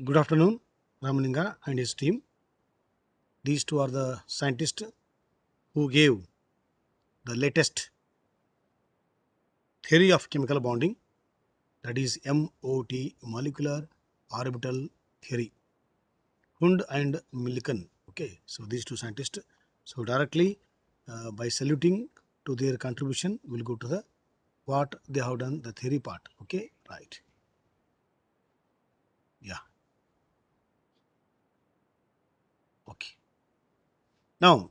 Good afternoon, Ramalinga and his team. These two are the scientists who gave the latest theory of chemical bonding, that is MOT, molecular orbital theory. Hund and Millikan. Okay, so these two scientists. So directly by saluting to their contribution, we'll go to the what they have done, the theory part. Okay, right. Yeah. Okay. Now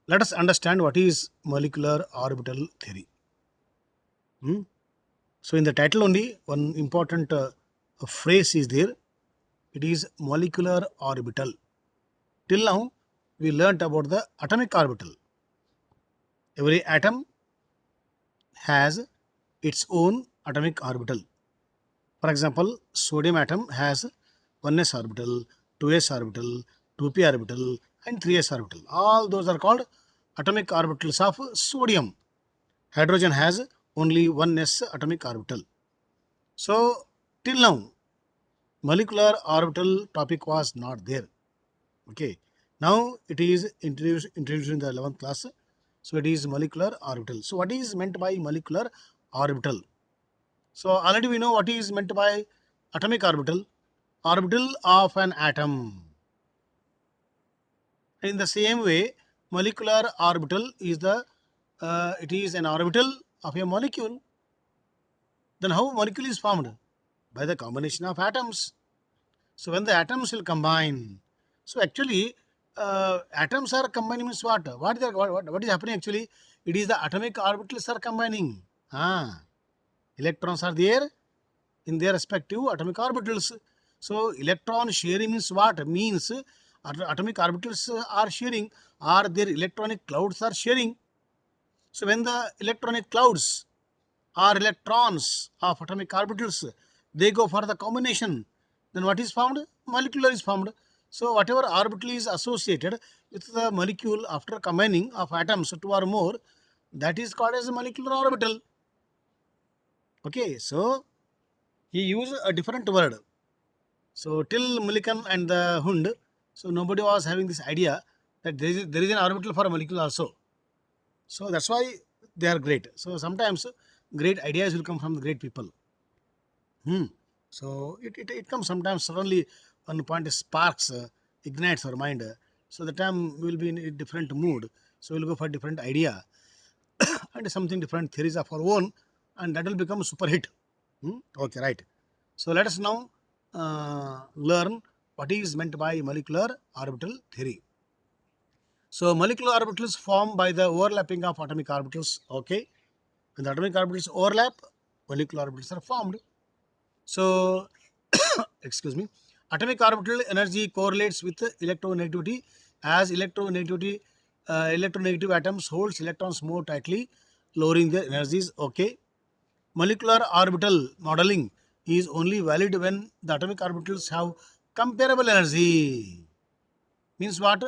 let us understand what is molecular orbital theory. Hmm? So in the title only, one important phrase is there. It is molecular orbital. Till now, we learnt about the atomic orbital. Every atom has its own atomic orbital. For example, sodium atom has 1s orbital, 2s orbital, 2p orbital, and 3s orbital. All those are called atomic orbitals of sodium. Hydrogen has only 1s atomic orbital. So, till now, molecular orbital topic was not there. Okay. Now it is introduced in the 11th class. So it is molecular orbital. So what is meant by molecular orbital? So already we know what is meant by atomic orbital. Orbital of an atom. In the same way, molecular orbital is it is an orbital of a molecule. Then how molecule is formed? By the combination of atoms. So when the atoms will combine, so actually atoms are combining means what? What is happening actually? It is the atomic orbitals are combining. Electrons are there in their respective atomic orbitals. So electron sharing means what? Means atomic orbitals are sharing, or their electronic clouds are sharing. So when the electronic clouds or electrons of atomic orbitals, they go for the combination, then what is formed? Molecular is formed. So whatever orbital is associated with the molecule after combining of atoms, two or more, that is called as a molecular orbital. Okay, so he used a different word. So till Millikan and the Hund, so nobody was having this idea that there is an orbital for a molecule also. So that's why they are great. So sometimes great ideas will come from the great people. So it comes sometimes suddenly one point sparks, ignites our mind. So the time we will be in a different mood. So we'll go for different idea and something different theories of our own, and that will become super hit. Okay, right. So let us now learn what is meant by molecular orbital theory. So molecular orbitals formed by the overlapping of atomic orbitals. Okay, when the atomic orbitals overlap, molecular orbitals are formed. So, excuse me, atomic orbital energy correlates with electronegativity, as electronegative atoms holds electrons more tightly, lowering their energies. Okay. Molecular orbital modeling is only valid when the atomic orbitals have comparable energy. Means what?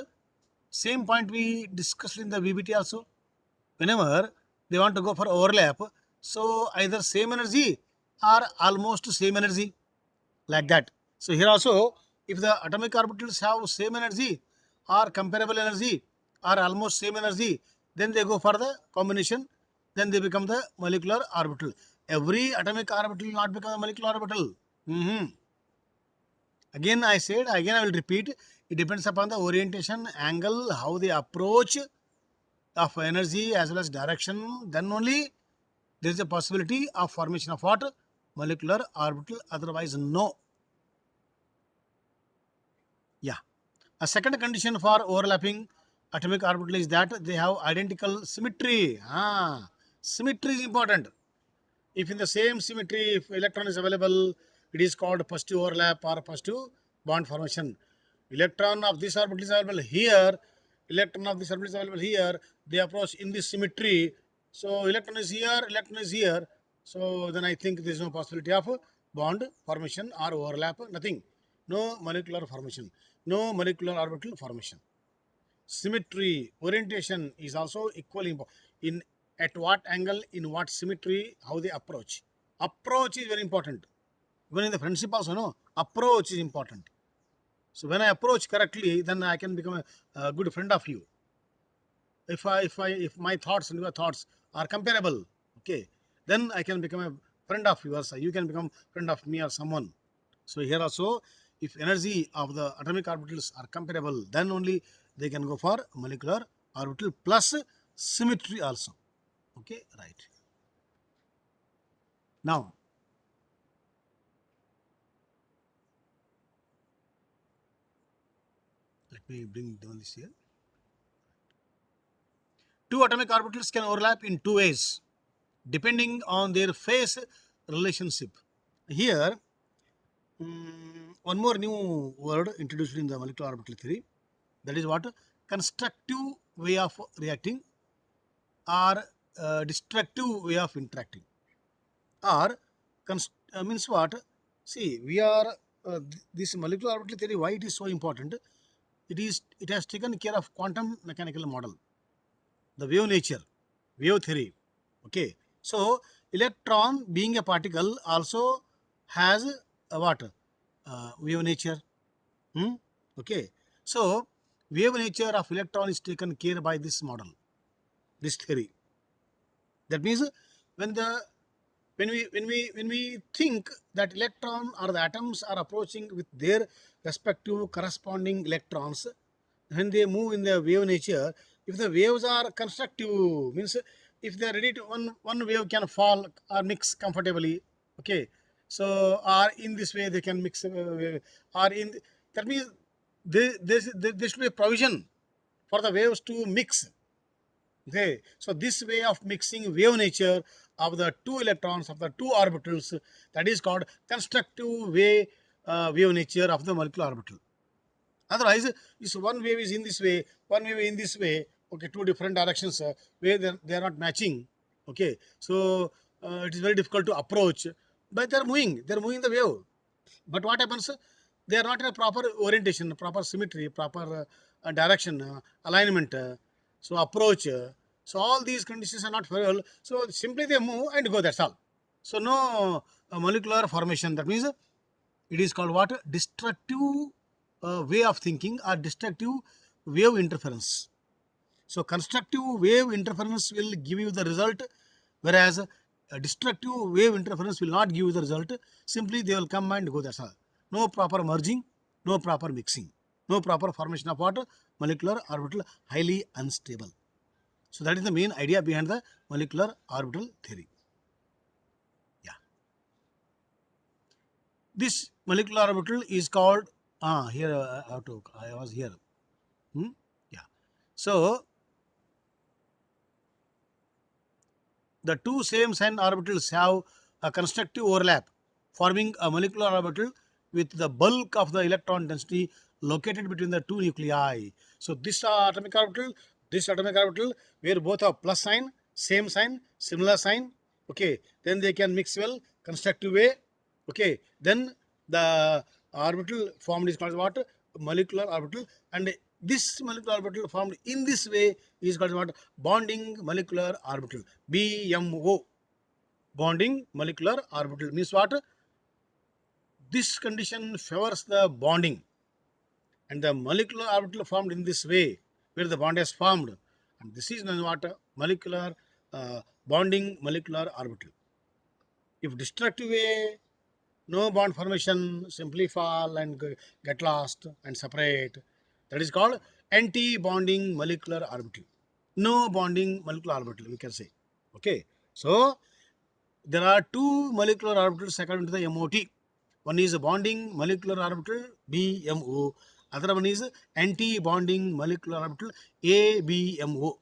Same point we discussed in the VBT also. Whenever they want to go for overlap, so either same energy or almost same energy, like that. So here also, if the atomic orbitals have same energy or comparable energy or almost same energy, then they go for the combination, then they become the molecular orbital. Every atomic orbital will not become a molecular orbital. Again I said, again I will repeat, it depends upon the orientation, angle, how they approach of energy as well as direction, then only there is a possibility of formation of what? Molecular orbital, otherwise no. Yeah. A second condition for overlapping atomic orbital is that they have identical symmetry. Symmetry is important. If in the same symmetry, if electron is available, it is called positive overlap or positive bond formation. Electron of this orbital is available here, electron of this orbital is available here, they approach in this symmetry. So electron is here, electron is here. So then I think there is no possibility of bond formation or overlap, nothing. No molecular formation, no molecular orbital formation. Symmetry, orientation is also equally important. In at what angle, in what symmetry, how they approach. Approach is very important. Even in the friendship also, no, approach is important. So when I approach correctly, then I can become a good friend of you. If my thoughts and your thoughts are comparable, okay, then I can become a friend of yours. You can become friend of me or someone. So here also, if energy of the atomic orbitals are comparable, then only they can go for molecular orbital plus symmetry also. Okay, right. Now, let me bring down this here. Two atomic orbitals can overlap in two ways, depending on their phase relationship. Here, one more new word introduced in the molecular orbital theory. That is what? Constructive way of reacting or destructive way of interacting. Or means what? See, we are this molecular orbital theory. Why it is so important? It has taken care of quantum mechanical model, the wave nature, wave theory. Okay, so electron being a particle also has a what? Wave nature. Hmm? Okay, so wave nature of electron is taken care by this model, this theory. That means when the when we think that electron or the atoms are approaching with their respective corresponding electrons, when they move in the wave nature, if the waves are constructive, means if they are ready to one wave can fall or mix comfortably, okay, so or in this way they can mix or in that means there should be a provision for the waves to mix. Okay, so this way of mixing wave nature of the two electrons of the two orbitals, that is called constructive wave nature of the molecular orbital. Otherwise, if one wave is in this way, one wave in this way, okay, two different directions where they are not matching. Okay, so it is very difficult to approach, but they are moving the wave. But what happens? They are not in a proper orientation, proper symmetry, proper direction, alignment, so approach. So all these conditions are not favorable. So simply they move and go. That's all. So no molecular formation. That means it is called what? Destructive way of thinking or destructive wave interference. So constructive wave interference will give you the result, whereas destructive wave interference will not give you the result. Simply they will come and go. That's all. No proper merging, no proper mixing, no proper formation of what? Molecular orbital, highly unstable. So that is the main idea behind the molecular orbital theory. Yeah. This molecular orbital is called here I was here. Hmm? Yeah. So the two same sign orbitals have a constructive overlap, forming a molecular orbital with the bulk of the electron density located between the two nuclei. So this atomic orbital, where both have plus sign, similar sign. Okay, then they can mix well, constructive way. Okay, then the orbital formed is called what? Molecular orbital, and this molecular orbital formed in this way is called what? Bonding molecular orbital, BMO. Bonding molecular orbital means what? This condition favors the bonding, and the molecular orbital formed in this way, where the bond is formed, and this is known as what? Molecular bonding molecular orbital. If destructive way, no bond formation, simply fall and get lost and separate. That is called anti-bonding molecular orbital. No bonding molecular orbital, we can say. Okay. So there are two molecular orbitals according to the MOT. One is a bonding molecular orbital, BMO. Other one is anti-bonding molecular orbital, ABMO.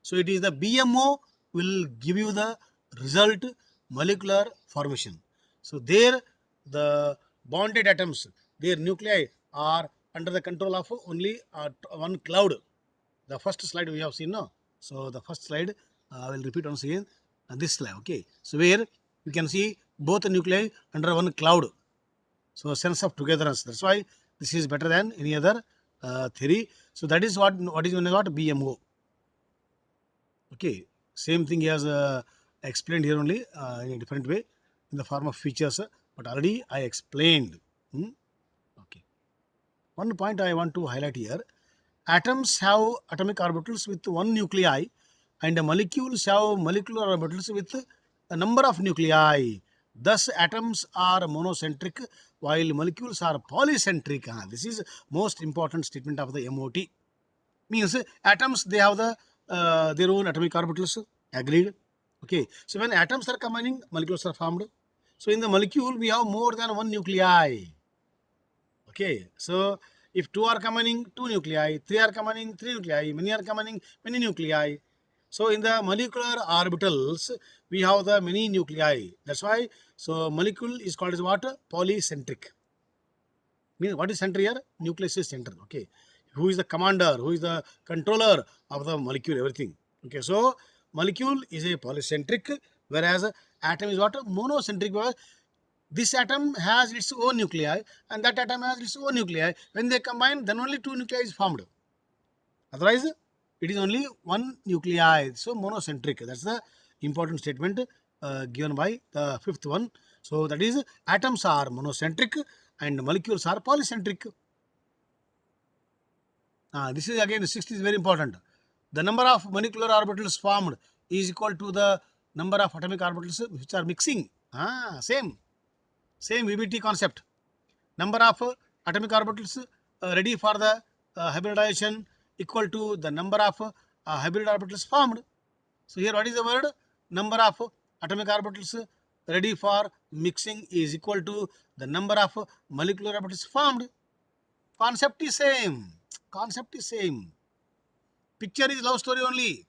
So it is the BMO will give you the result molecular formation. So there the bonded atoms, their nuclei are under the control of only one cloud. The first slide we have seen, no? So the first slide I will repeat once again. This slide, okay. So where you can see both the nuclei under one cloud. So sense of togetherness. That's why this is better than any other theory. So that is what is known as what? BMO. Okay, same thing as explained here only in a different way in the form of features, but already I explained. Okay. One point I want to highlight here. Atoms have atomic orbitals with one nuclei, and molecules have molecular orbitals with a number of nuclei. Thus, atoms are monocentric while molecules are polycentric. This is most important statement of the MOT. Means atoms, they have their own atomic orbitals. Agreed. Okay. So when atoms are combining, molecules are formed. So in the molecule, we have more than one nuclei. Okay, so if two are combining, two nuclei, three are combining, three nuclei, many are combining, many nuclei. So in the molecular orbitals, we have the many nuclei. That's why, so molecule is called as what? Polycentric. Means what is center here? Nucleus is center. Okay, who is the commander? Who is the controller of the molecule? Everything. Okay, so molecule is a polycentric, whereas atom is what? Monocentric. Because this atom has its own nuclei and that atom has its own nuclei. When they combine, then only two nuclei is formed. Otherwise, it is only one nuclei. So monocentric. That's the important statement given by the fifth one. So that is, atoms are monocentric and molecules are polycentric. This is again, sixth is very important. The number of molecular orbitals formed is equal to the number of atomic orbitals which are mixing. Same VBT concept. Number of atomic orbitals ready for the hybridization equal to the number of hybrid orbitals formed. So here what is the word? Number of atomic orbitals ready for mixing is equal to the number of molecular orbitals formed. Concept is same. Concept is same. Picture is love story only.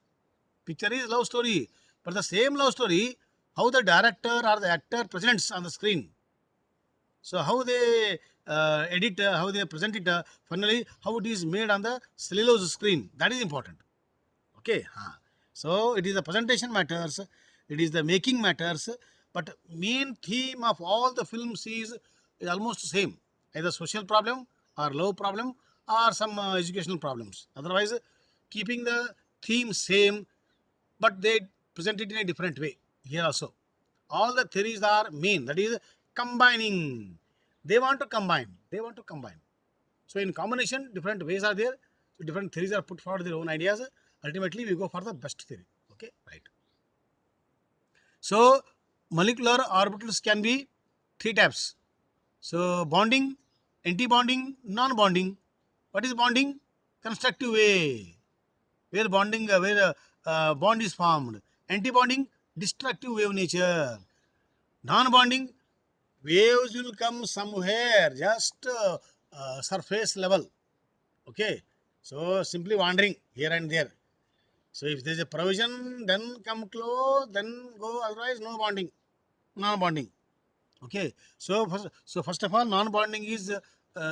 Picture is love story. But the same love story, how the director or the actor presents on the screen. So how they edit, how they present it, finally how it is made on the cellulose screen. That is important. Okay. So it is the presentation matters, it is the making matters, but main theme of all the films is almost same. Either social problem or love problem or some educational problems. Otherwise, keeping the theme same, but they present it in a different way. Here also, all the theories are main. That is combining. They want to combine. They want to combine. So in combination, different ways are there. So different theories are put forward their own ideas. Ultimately, we go for the best theory. Okay, right. So molecular orbitals can be three types. So bonding, anti-bonding, non-bonding. What is bonding? Constructive way. Where bonding, where bond is formed. Anti-bonding, destructive wave nature. Non-bonding, waves will come somewhere, just surface level. Okay, so simply wandering here and there. So if there is a provision, then come close, then go. Otherwise, no bonding, non-bonding. Okay, so first of all, non-bonding is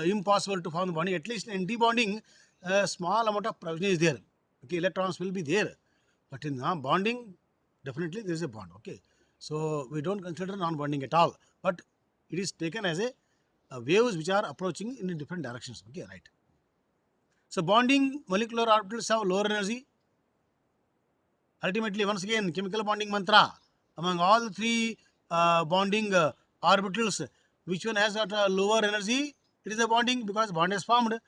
impossible to form the bonding. At least in anti-bonding, a small amount of provision is there. Okay, electrons will be there, but in non-bonding, definitely there is a bond. Okay, so we don't consider non-bonding at all, but it is taken as a waves which are approaching in different directions. Okay, right. So bonding molecular orbitals have lower energy. Ultimately, once again, chemical bonding mantra. Among all the three bonding orbitals, which one has got a lower energy? It is a bonding because bond is formed.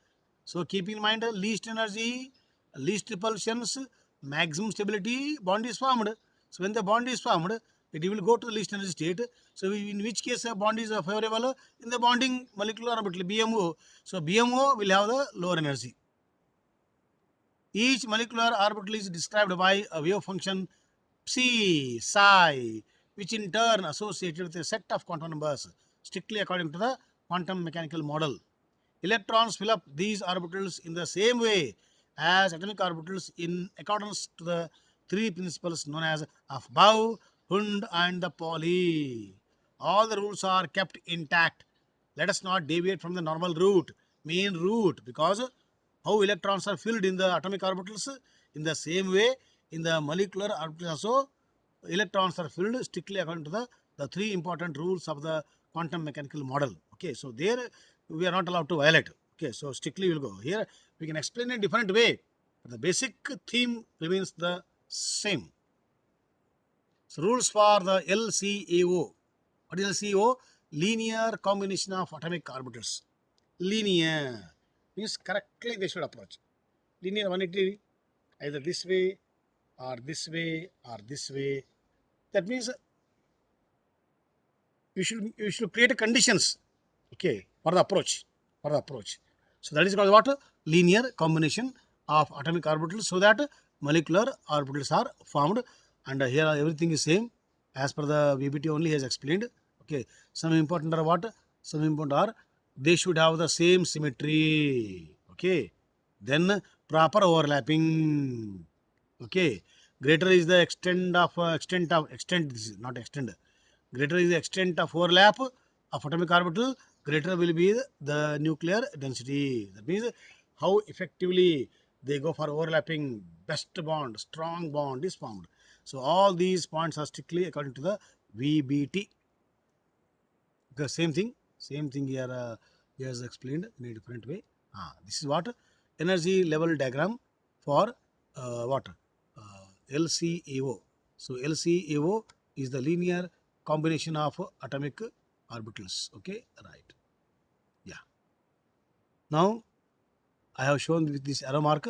So keep in mind, least energy, least repulsions, maximum stability, bond is formed. So when the bond is formed, it will go to the least energy state. So in which case a bond is favorable? In the bonding molecular orbital, BMO. So BMO will have the lower energy. Each molecular orbital is described by a wave function psi, which in turn associated with a set of quantum numbers, strictly according to the quantum mechanical model. Electrons fill up these orbitals in the same way as atomic orbitals in accordance to the three principles known as Aufbau, Hund and the Pauli. All the rules are kept intact. Let us not deviate from the normal route, main route, because how electrons are filled in the atomic orbitals, in the same way in the molecular orbitals also electrons are filled strictly according to the three important rules of the quantum mechanical model. Okay, so there we are not allowed to violate. Okay, so strictly we will go. Here we can explain in a different way, but the basic theme remains the same. So rules for the LCAO. What is LCAO? linear combination of atomic orbitals. Linear means correctly they should approach. Linear 180 either this way or this way or this way. That means you should create a conditions, okay, for the approach. So that is called what? Linear combination of atomic orbitals, so that molecular orbitals are formed. And here everything is same as per the VBT only has explained. Okay, some important are what? Some important are they should have the same symmetry. Okay, then proper overlapping. Okay, greater is the extent. This is not extend. Greater is the extent of overlap of atomic orbital, greater will be the nuclear density. That means how effectively they go for overlapping, best bond, strong bond is formed. So all these points are strictly according to the VBT. The same thing here he has explained in a different way. This is what energy level diagram for what LCAO. So LCAO is the linear combination of atomic orbitals. Okay, right. Yeah. Now I have shown with this arrow mark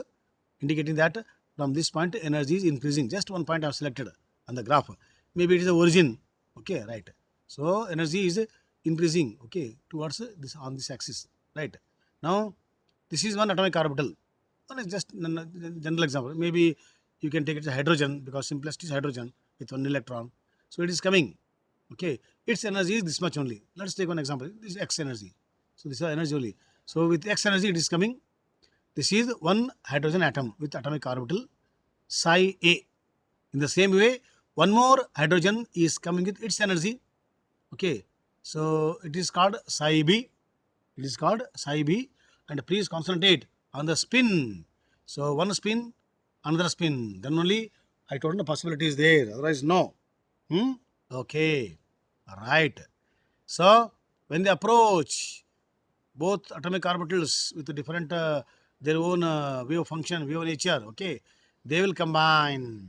indicating that from this point energy is increasing. Just one point I have selected on the graph. Maybe it is the origin. Okay, right. So energy is increasing. Okay, towards this on this axis. Right. Now this is one atomic orbital. One is just general example. Maybe you can take it as hydrogen because simplest is hydrogen with one electron. So it is coming. Okay, its energy is this much only. Let's take one example. This is X energy. So this is energy only. So with X energy it is coming. This is one hydrogen atom with atomic orbital psi A. In the same way, one more hydrogen is coming with its energy. Okay, so it is called psi B. It is called psi B, and please concentrate on the spin. So one spin, another spin. Then only I told the possibility is there. Otherwise, no. Okay, right. So when they approach both atomic orbitals with different their own wave function, wave nature, okay, they will combine.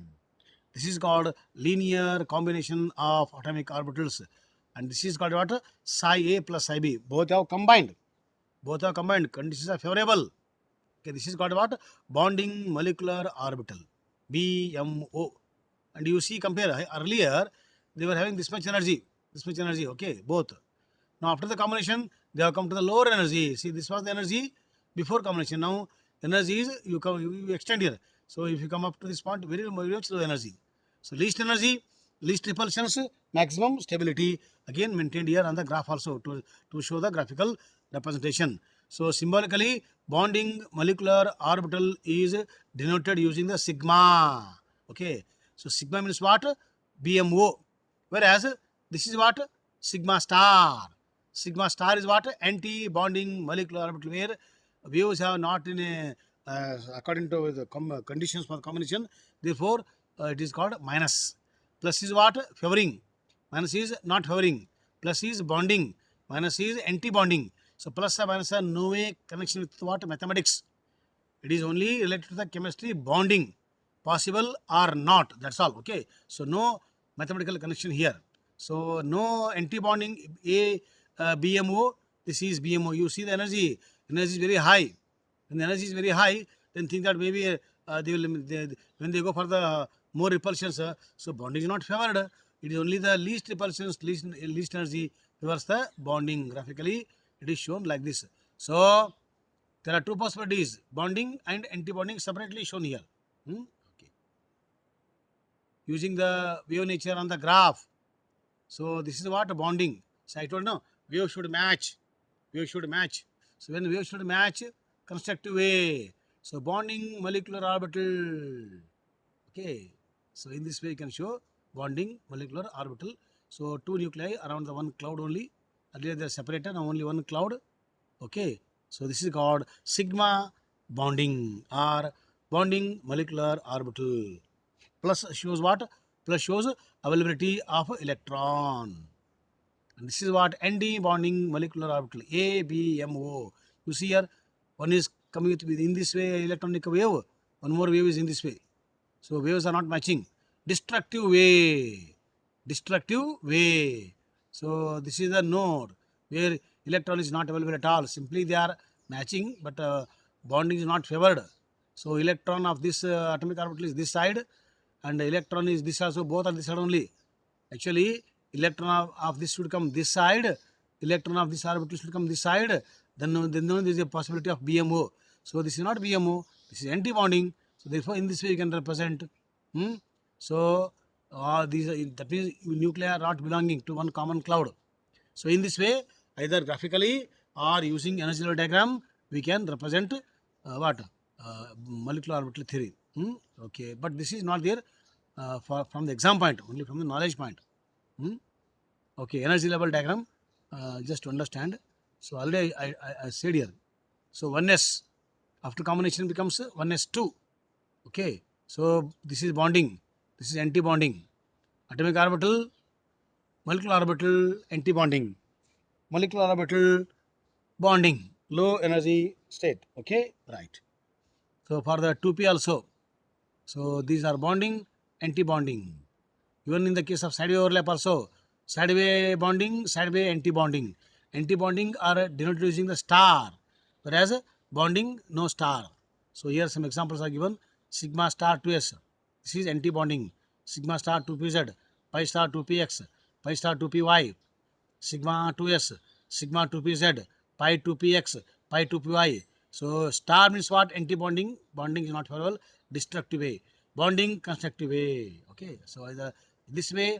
This is called linear combination of atomic orbitals, and this is called what? Psi A plus psi B. Both have combined. Conditions are favorable. Okay, this is called what? Bonding molecular orbital, BMO. And you see, compare earlier they were having this much energy. Okay, both. Now after the combination, they have come to the lower energy. See, this was the energy before combination. Now energy is you extend here. So if you come up to this point, very much low energy. So least energy, least repulsions, maximum stability. Again maintained here on the graph also to show the graphical representation. So symbolically, bonding molecular orbital is denoted using the sigma. Okay. So sigma means what? BMO. Whereas this is what? Sigma star. Sigma star is what? Anti-bonding molecular orbital, where waves have not in a according to the conditions for combination. Therefore, it is called minus. Plus is what? Favoring. Minus is not favoring. Plus is bonding. Minus is anti-bonding. So plus and minus are no way connection with what? Mathematics. It is only related to the chemistry bonding, possible or not. That's all. Okay. So no mathematical connection here. So no anti-bonding BMO. This is BMO. You see the energy. Energy is very high. When the energy is very high, then think that maybe when they go for the more repulsions, so bonding is not favored. It is only the least repulsions, least energy favors the bonding. Graphically, it is shown like this. So there are two possibilities, bonding and anti-bonding, separately shown here. Okay. Using the wave nature on the graph. So this is what bonding. So I told no, wave should match. So when wave should match, constructive way. So bonding molecular orbital. Okay. So in this way you can show bonding molecular orbital. So two nuclei around the one cloud only. Earlier they are separated, now only one cloud. Okay. So this is called sigma bonding or bonding molecular orbital. Plus shows what? Plus shows availability of electron. And this is what? ND bonding molecular orbital, ABMO. You see here, one is coming with in this way electronic wave, one more wave is in this way. So waves are not matching. Destructive way. So this is the node where electron is not available at all. Simply they are matching, but bonding is not favored. So electron of this atomic orbital is this side, and electron is this also. Both are this side only. Actually, electron of this should come this side. Electron of this orbital should come this side. Then there is a possibility of BMO. So this is not BMO. This is anti-bonding. So therefore, in this way you can represent. So these that means nuclei are not belonging to one common cloud. So in this way, either graphically or using energy level diagram, we can represent what molecular orbital theory. Okay, but this is not there from the exam point, only from the knowledge point. Okay, energy level diagram, just to understand. So already I said here. So 1s after combination becomes 1s2. Okay, so this is bonding, this is anti-bonding. Atomic orbital, molecular orbital, anti-bonding. Molecular orbital, bonding, low energy state. Okay, right. So for the 2p also, so these are bonding, anti-bonding. Even in the case of sideway overlap also, sideway bonding, sideway anti-bonding. Anti-bonding are denoted using the star, whereas bonding no star. So here some examples are given. Sigma star 2s, this is anti-bonding. Sigma star 2pz, pi star 2px, pi star 2py, sigma 2s, sigma 2pz, pi 2px, pi 2py. So star means what? Anti-bonding. Bonding is not favorable. Destructive way. Bonding constructive way. Okay. So either this way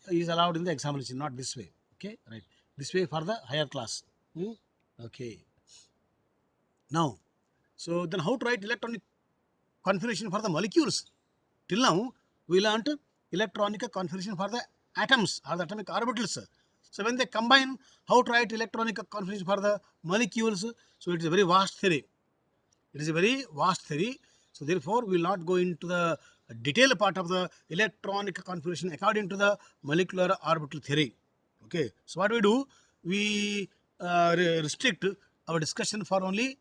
is allowed in the examination, not this way. Okay. Right. This way for the higher class. Okay. Now, so then how to write electronic configuration for the molecules? Till now, we learnt electronic configuration for the atoms or the atomic orbitals. So when they combine, how to write electronic configuration for the molecules? So it is a very vast theory. It is a very vast theory. So therefore, we will not go into the detailed part of the electronic configuration according to the molecular orbital theory. Okay. So what we do? We restrict our discussion for only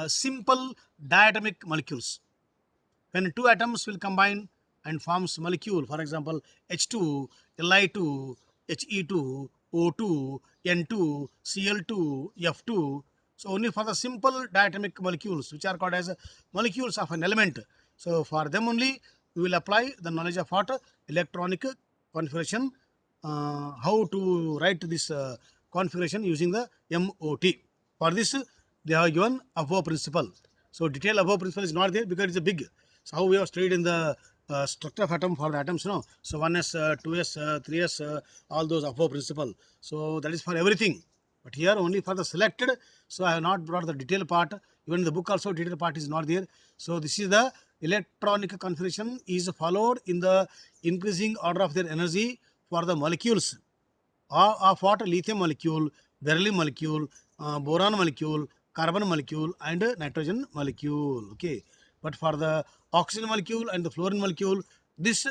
simple diatomic molecules. When two atoms will combine and forms molecule, for example, H2, Li2, He2, O2, N2, Cl2, F2. So only for the simple diatomic molecules, which are called as molecules of an element. So for them only, we will apply the knowledge of what? Electronic configuration. How to write this configuration using the MOT. For this, they have given above principle. So detail above principle is not there because it's a big. So how we have studied in the structure of atom for the atoms, no. So 1s, 2s, 3s, all those above principle. So that is for everything. But here only for the selected. So I have not brought the detailed part. Even in the book also detailed part is not there. So this is the electronic configuration is followed in the increasing order of their energy for the molecules of what? Lithium molecule, beryllium molecule, boron molecule, carbon molecule, and nitrogen molecule. Okay. But for the oxygen molecule and the fluorine molecule, this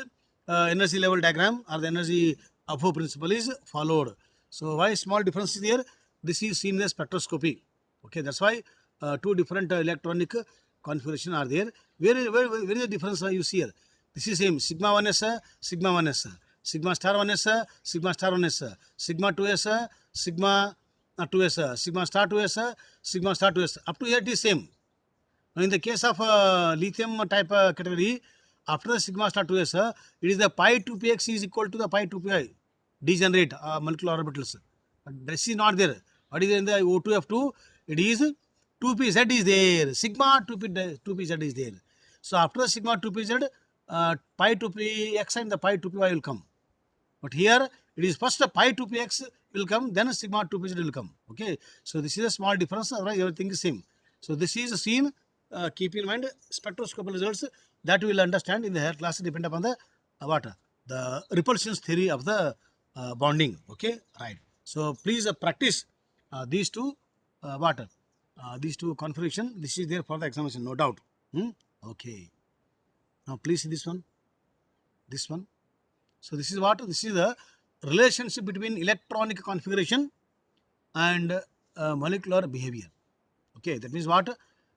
energy level diagram or the energy above principle is followed. So why small difference is there? This is seen in the spectroscopy. Okay, that's why two different electronic configuration are there. Where is the difference you see here? This is same sigma 1s, sigma 1s, sigma star 1s, sigma star 1s, sigma 2s, sigma 2s, sigma star 2s, sigma star 2s. Up to here it is same. Now in the case of lithium type category, after the sigma star 2s, it is the pi 2px is equal to the pi 2pi degenerate molecular orbitals. But this is not there. What is there in the O2F2? It is 2pz is there. Sigma 2pz is there. So after the sigma 2pz, pi 2px and the pi 2py will come. But here it is first the pi 2px will come, then sigma 2pz will come. Okay. So this is a small difference, otherwise everything is same. So this is seen, keep in mind spectroscopic results that we will understand in the higher class depend upon the what? The repulsion theory of the bonding. Okay. Right. So please practice these two what? These two configuration. This is there for the examination, no doubt. Okay. Now please see this one. This one. So this is what? This is the relationship between electronic configuration and molecular behavior. Okay, that means what?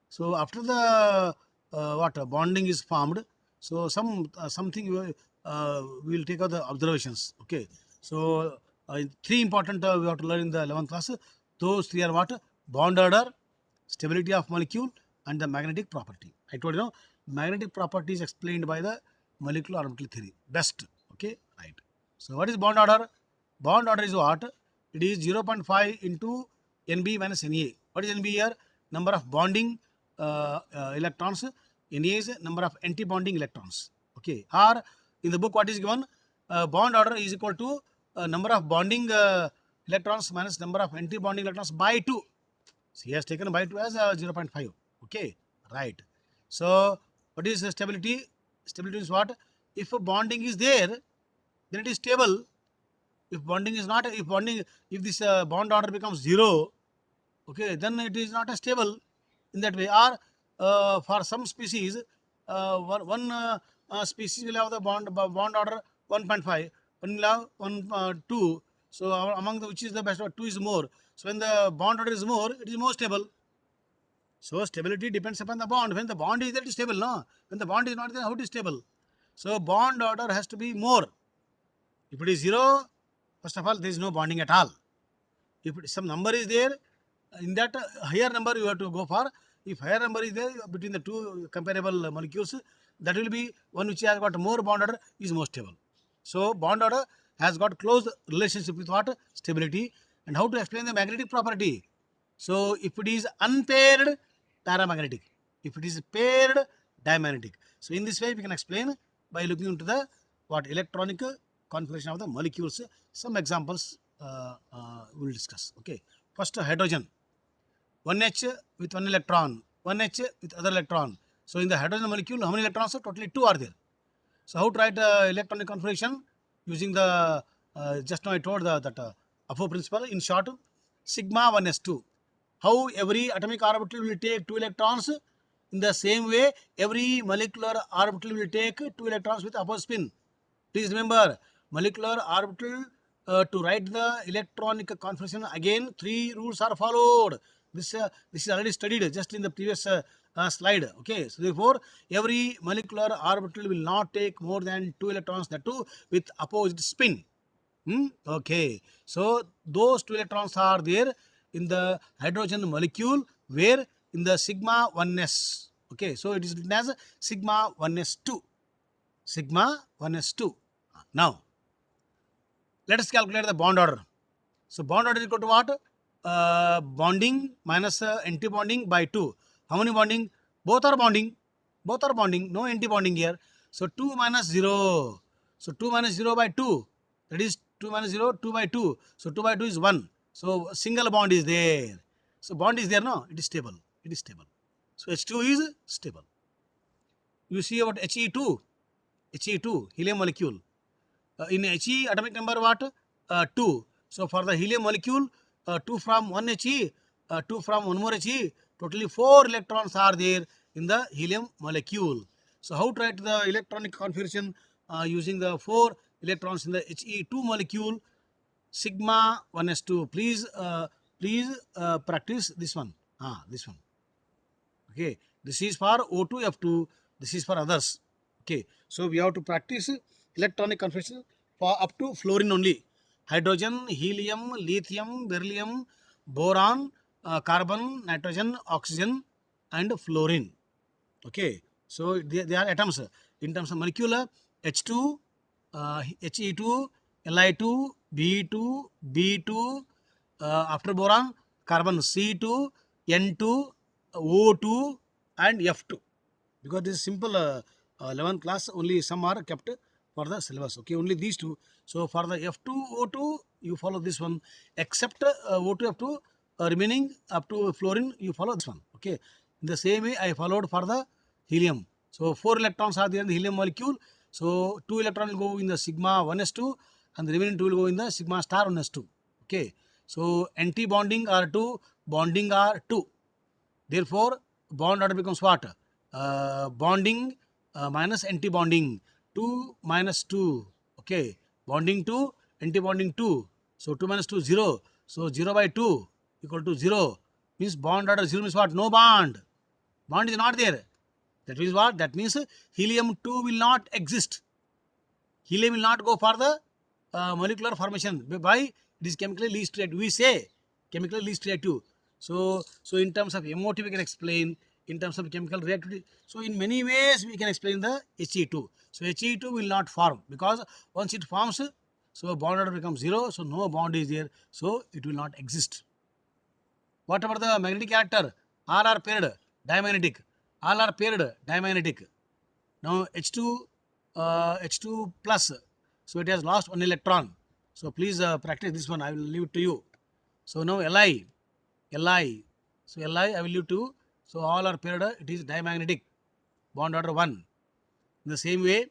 So after the what bonding is formed, so something we will take out the observations. Okay, so Three important we have to learn in the 11th class. Those three are what? Bond order, stability of molecule, and the magnetic property. I told you, magnetic property is explained by the molecular orbital theory. Best. Okay, right. So what is bond order? Bond order is what? It is 0.5 into Nb minus Na. What is Nb here? Number of bonding electrons. Na is number of anti-bonding electrons. Okay. Or in the book what is given? Bond order is equal to number of bonding electrons minus number of anti-bonding electrons by 2. So he has taken by 2 as 0.5. Okay. Right. So what is stability? Stability is what? If bonding is there, then it is stable. If bonding is not, if this bond order becomes 0, okay, then it is not a stable in that way. Or for some species, one species will have the bond order 1.5, one will have 2. So among the which is the best, 2 is more. So when the bond order is more, it is more stable. So stability depends upon the bond. When the bond is there, it is stable. No, when the bond is not there, how it is stable? So bond order has to be more. If it is 0, first of all, there is no bonding at all. If some number is there, in that higher number you have to go for. If higher number is there between the two comparable molecules, that will be one which has got more bond order is more stable. So bond order has got close relationship with what? Stability. And how to explain the magnetic property? So if it is unpaired, paramagnetic. If it is paired, diamagnetic. So in this way we can explain by looking into the what electronic configuration of the molecules. Some examples we will discuss. Okay. First, hydrogen. 1H with one electron, 1H with other electron. So in the hydrogen molecule, how many electrons? Totally 2 are there. So how to write electronic configuration using the just now I told that Apo principle. In short, sigma 1s2. How every atomic orbital will take 2 electrons? In the same way, every molecular orbital will take 2 electrons with opposite spin. Please remember, molecular orbital to write the electronic configuration, again 3 rules are followed. This is already studied just in the previous slide. Okay, so therefore every molecular orbital will not take more than 2 electrons, that too with opposite spin. Okay, so those 2 electrons are there in the hydrogen molecule, where in the sigma 1s. Okay, so it is written as sigma 1s2. Sigma 1s2. Now, let us calculate the bond order. So bond order is equal to what? Bonding minus anti-bonding by 2. How many bonding? Both are bonding. Both are bonding. No anti-bonding here. So 2 minus 0. So 2 minus 0 by 2. That is 2 minus 0, 2 by 2. So 2 by 2 is 1. So single bond is there. So bond is there, no? It is stable. It is stable. So H2 is stable. You see about He2. He2, helium molecule. In He, atomic number what? 2. So for the helium molecule, 2 from 1 He, 2 from 1 more He, totally 4 electrons are there in the helium molecule. So how to write the electronic configuration using the 4 electrons in the He2 molecule? Sigma 1s2. Please practice this one. This one. Okay, this is for O2, F2. This is for others. Okay, so we have to practice electronic configuration for up to fluorine only. Hydrogen, helium, lithium, beryllium, boron, carbon, nitrogen, oxygen, and fluorine. Okay, so they are atoms. In terms of molecular, H2, He2, Li2, B2, B2, after boron, carbon C2, N2, O2, and F2. Because this is simple 11th class, only some are kept for the syllabus. Okay, only these two. So for the F2, O2, you follow this one. Except O2, F2, remaining up to fluorine, you follow this one. Okay, in the same way I followed for the helium. So 4 electrons are there in the helium molecule. So 2 electrons will go in the sigma 1s2 and the remaining 2 will go in the sigma star 1s2. Okay, so anti-bonding are 2, bonding are 2. Therefore, bond order becomes what? Bonding minus anti-bonding. 2 minus 2. Okay. Bonding 2, anti-bonding 2. So 2 minus 2, 0. So 0 by 2 equal to 0. Means bond order 0 means what? No bond. Bond is not there. That means what? That means helium 2 will not exist. Helium will not go for the molecular formation. Why? It is chemically least reactive. We say chemically least reactive. So in terms of MOT we can explain, in terms of chemical reactivity. So in many ways we can explain the He2. So He2 will not form because once it forms, so bond order becomes 0. So no bond is there. So it will not exist. What about the magnetic character? All are paired diamagnetic. All are paired diamagnetic. Now H2 plus. So it has lost one electron. So please practice this one. I will leave it to you. So now Li. So Li I will leave to you. So all are paired. It is diamagnetic. Bond order 1. In the same way,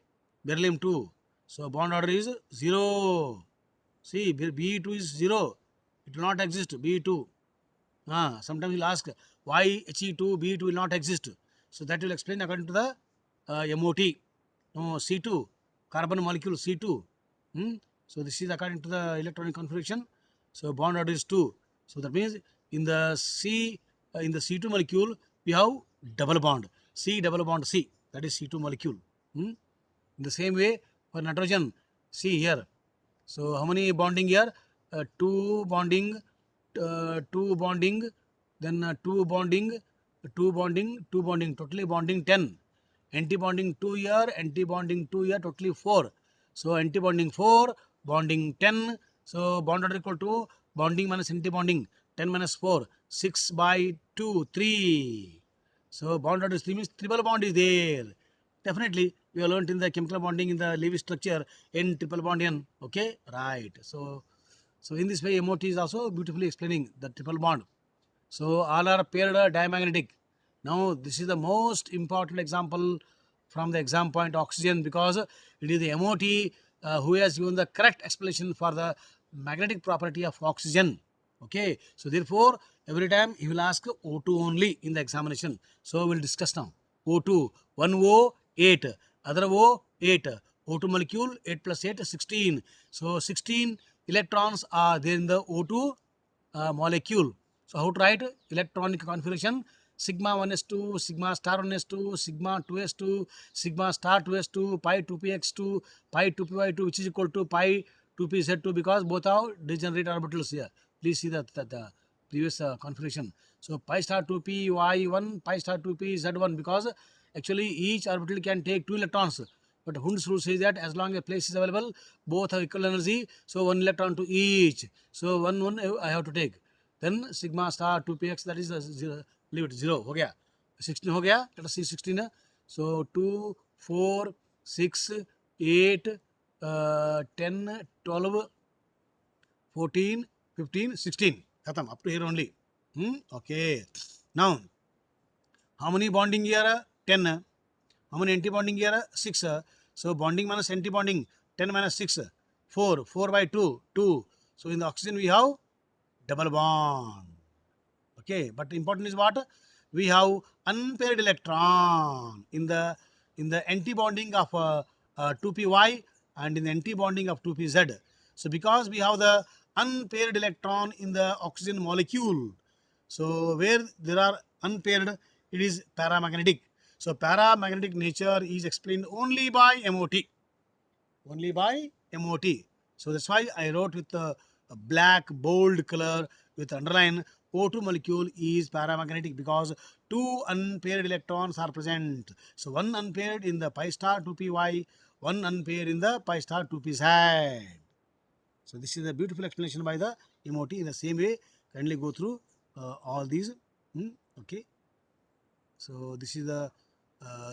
beryllium 2. So bond order is 0. See, Be2 is 0. It will not exist. Be2. Sometimes you'll ask why He2, Be2 will not exist. So that will explain according to the MOT. No, C2, carbon molecule C2. So this is according to the electronic configuration. So bond order is 2. So that means in the in the C2 molecule, we have double bond. C double bond C. That is C2 molecule. In the same way, for nitrogen, see here. So how many bonding here? Two bonding, then two bonding, totally bonding 10. Anti-bonding 2 here, anti-bonding 2 here, totally 4. So anti-bonding 4, bonding 10. So bond order equal to bonding minus anti-bonding, 10 minus 4, 6 by 2, 3. So bond order is 3 means triple bond is there. Definitely, we have learnt in the chemical bonding in the Lewis structure, N triple bond N. Okay, right. So in this way, MOT is also beautifully explaining the triple bond. So all are paired diamagnetic. Now this is the most important example from the exam point oxygen, because it is the MOT who has given the correct explanation for the magnetic property of oxygen. Okay, so therefore every time he will ask O2 only in the examination. So we will discuss now. O2, one O, 8, other O, 8. O2 molecule, 8 plus 8, 16. So 16 electrons are there in the O2 molecule. So how to write electronic configuration? Sigma 1s2, sigma star 1s2, sigma 2s2, sigma star 2s2, pi 2px2, pi 2py2, which is equal to pi 2pz2, because both are degenerate orbitals here. Please see the previous configuration. So pi star 2p y1, pi star 2p z1, because actually each orbital can take 2 electrons. But Hund's rule says that as long as place is available, both have equal energy. So 1 electron to each. So 1 I have to take. Then sigma star 2px, that is 0, leave it 0 हो गया. 16 हो गया. Let us see 16. So 2, 4, 6, 8, 10, 12, 14, 15, 16. खत्म. Up to here only. Okay. Now, how many bonding here? 10. How many anti-bonding here? 6. So bonding minus anti-bonding, 10 minus 6, 4. 4 by 2, 2. So in the oxygen we have double bond. Okay, but important is what? We have unpaired electron in the anti-bonding of 2py and in the anti-bonding of 2pz. So because we have the unpaired electron in the oxygen molecule, so where there are unpaired, it is paramagnetic. So paramagnetic nature is explained only by MOT. Only by MOT. So that's why I wrote with a black bold color with underline. O2 molecule is paramagnetic because 2 unpaired electrons are present. So 1 unpaired in the pi star 2py, 1 unpaired in the pi star 2pz. So this is a beautiful explanation by the MOT. In the same way, kindly go through all these. Okay. So this is the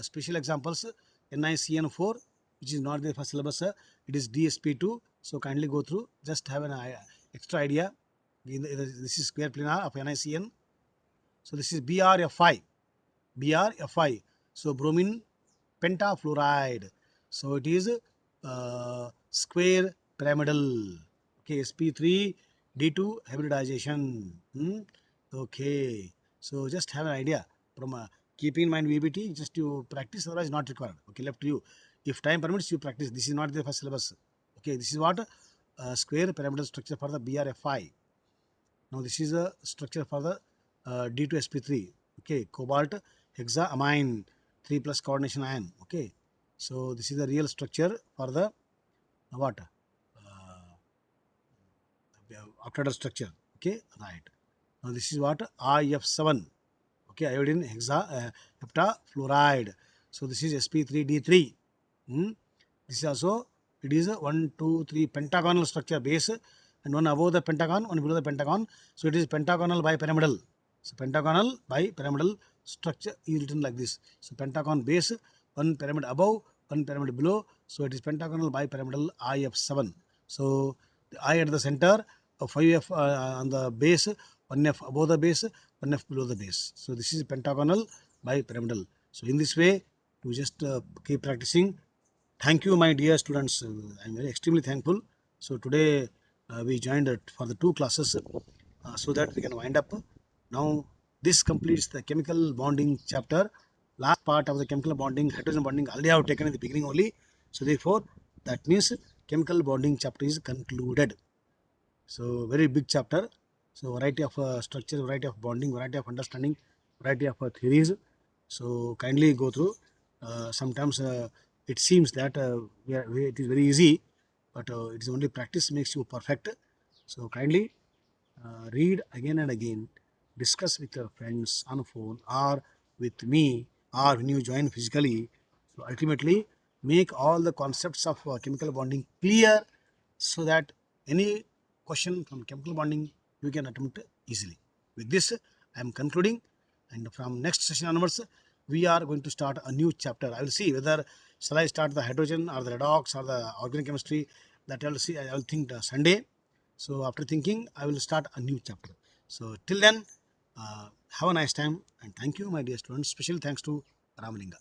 special examples. NiCN4, which is not there for syllabus. It is DSP2. So kindly go through. Just have an extra idea. This is square planar of NiCN. So this is BrFi. BrFi. So bromine pentafluoride. So it is square pyramidal. Okay, sp3 D2 hybridization. Okay. So just have an idea from keeping in mind VBT, just you practice, otherwise not required. Okay, left to you. If time permits, you practice. This is not the first syllabus. Okay, this is what square pyramidal structure for the BrFi. Now this is a structure for the D2sp3. Okay, cobalt hexaamine 3 plus coordination ion. Okay, so this is the real structure for the what octahedral structure. Okay, right. Now this is what IF7. Okay, iodine heptafluoride. So this is sp3d3. This is also, it is a 1, 2, 3 pentagonal structure base, and one above the pentagon, one below the pentagon. So it is pentagonal bipyramidal. So pentagonal bipyramidal structure is written like this. So pentagon base, one pyramid above, one pyramid below. So it is pentagonal bipyramidal IF7. So the I at the center, 5F on the base, 1F above the base, 1F below the base. So this is pentagonal bipyramidal. So in this way, you just keep practicing. Thank you, my dear students. I'm very extremely thankful. So today we joined for the 2 classes so that we can wind up. Now this completes the chemical bonding chapter. Last part of the chemical bonding, hydrogen bonding, already I have taken in the beginning only. So therefore, that means chemical bonding chapter is concluded. So very big chapter. So variety of structure, variety of bonding, variety of understanding, variety of theories. So kindly go through. Sometimes it seems that it is very easy, but it is only practice makes you perfect. So kindly read again and again, discuss with your friends on phone or with me or when you join physically. So ultimately make all the concepts of chemical bonding clear so that any question from chemical bonding you can attempt easily. With this, I am concluding, and from next session onwards, we are going to start a new chapter. I will see whether shall I start the hydrogen or the redox or the organic chemistry. That I will see. I will think Sunday. So after thinking, I will start a new chapter. So till then, have a nice time, and thank you, my dear students. Special thanks to Ramalinga.